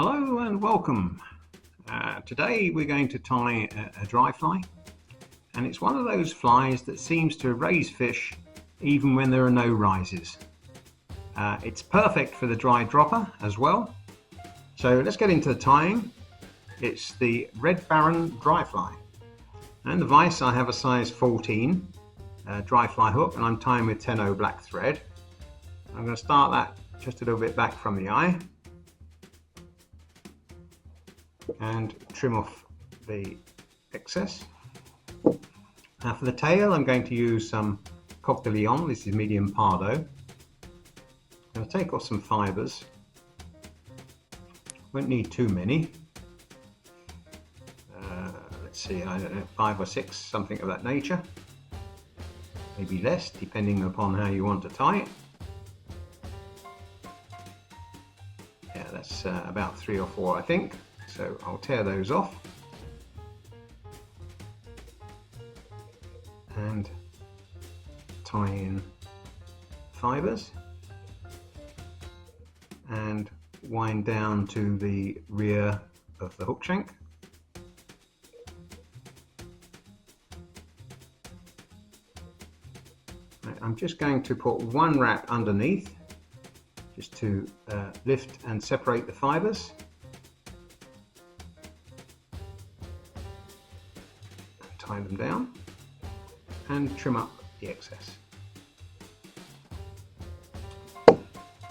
Hello and welcome. Today we're going to tie a dry fly, and it's one of those flies that seems to raise fish even when there are no rises. It's perfect for the dry dropper as well. So let's get into the tying. It's the red Baron dry fly, and the vise I have a size 14 dry fly hook, and I'm tying with 10/0 black thread. I'm going to start that just a little bit back from the eye and trim off the excess. Now for the tail, I'm going to use some coq de lion. This is medium pardo. I'm going to take off some fibres. Won't need too many. Let's see, I don't know, 5 or 6, something of that nature. Maybe less, depending upon how you want to tie it. Yeah, that's about 3 or 4, I think. So I'll tear those off and tie in fibres and wind down to the rear of the hook shank. I'm just going to put one wrap underneath just to lift and separate the fibres. Tie them down and trim up the excess.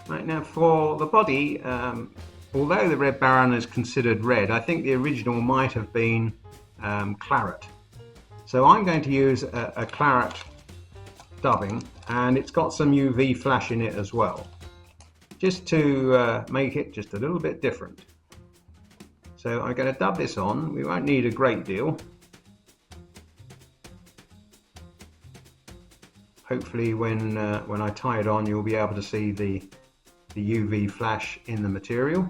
Right, now for the body, although the red Baron is considered red, I think the original might have been claret. So I'm going to use a claret dubbing, and it's got some UV flash in it as well, just to make it just a little bit different. So I'm going to dub this on. We won't need a great deal. Hopefully when I tie it on, you'll be able to see the UV flash in the material.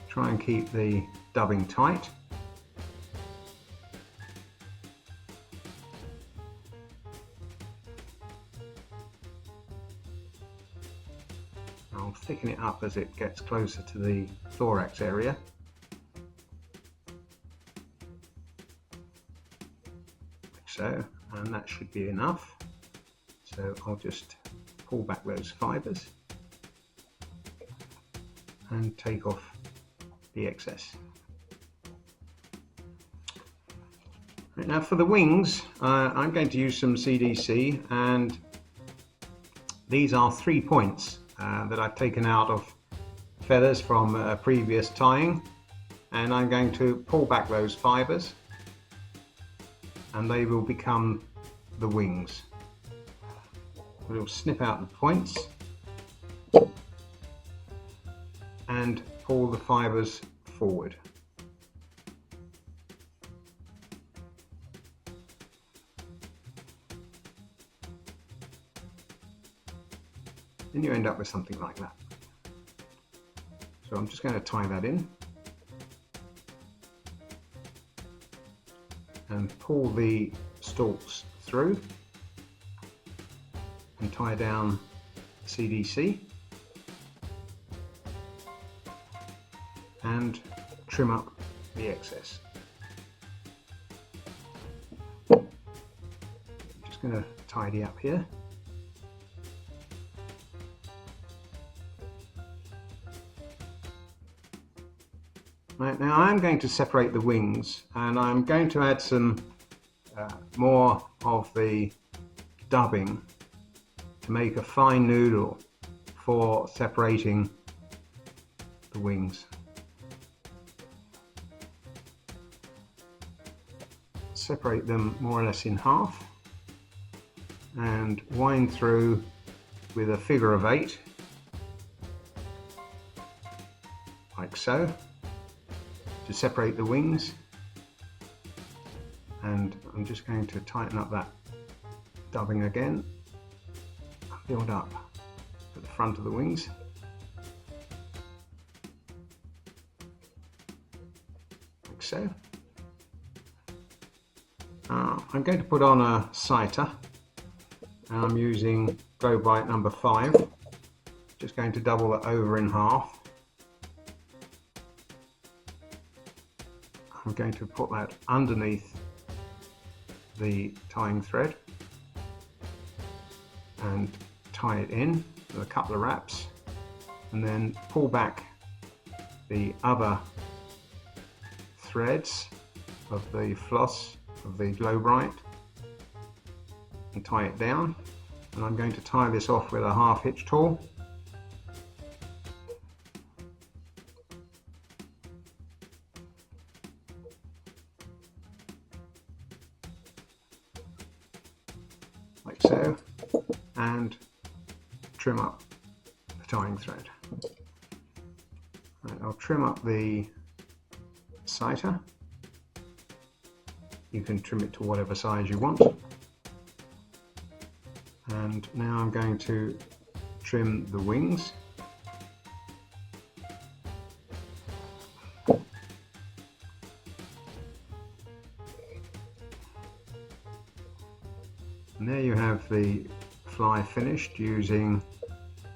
Try and keep the dubbing tight. I'll thicken it up as it gets closer to the thorax area. Like so, and that should be enough. So I'll just pull back those fibres and take off the excess. Right, now for the wings, I'm going to use some CDC, and these are 3 points that I've taken out of feathers from a previous tying, and I'm going to pull back those fibres and they will become the wings. We'll snip out the points and pull the fibres forward. Then you end up with something like that. So I'm just going to tie that in and pull the stalks through and tie down CDC and trim up the excess. I'm just going to tidy up here. Right, now I'm going to separate the wings, and I'm going to add some more of the dubbing to make a fine noodle for separating the wings. Separate them more or less in half and wind through with a figure of 8, like so, to separate the wings. And I'm just going to tighten up that dubbing again, build up at the front of the wings. Like so. I'm going to put on a sighter, and I'm using glow bite number 5. Just going to double it over in half. I'm going to put that underneath the tying thread and tie it in with a couple of wraps, and then pull back the other threads of the floss of the glow bright and tie it down. And I'm going to tie this off with a half hitch tool. Like so, and trim up the tying thread. Right, I'll trim up the sighter. You can trim it to whatever size you want. And now I'm going to trim the wings. And there you have the fly finished using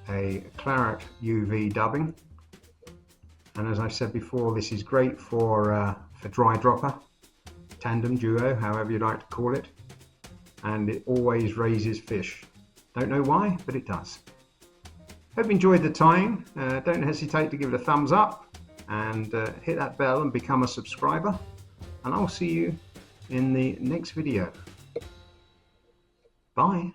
a claret UV dubbing. And as I said before, this is great for dry dropper, tandem, duo, however you like to call it. And it always raises fish. Don't know why, but it does. Hope you enjoyed the tying. Don't hesitate to give it a thumbs up and hit that bell and become a subscriber. And I'll see you in the next video. Bye.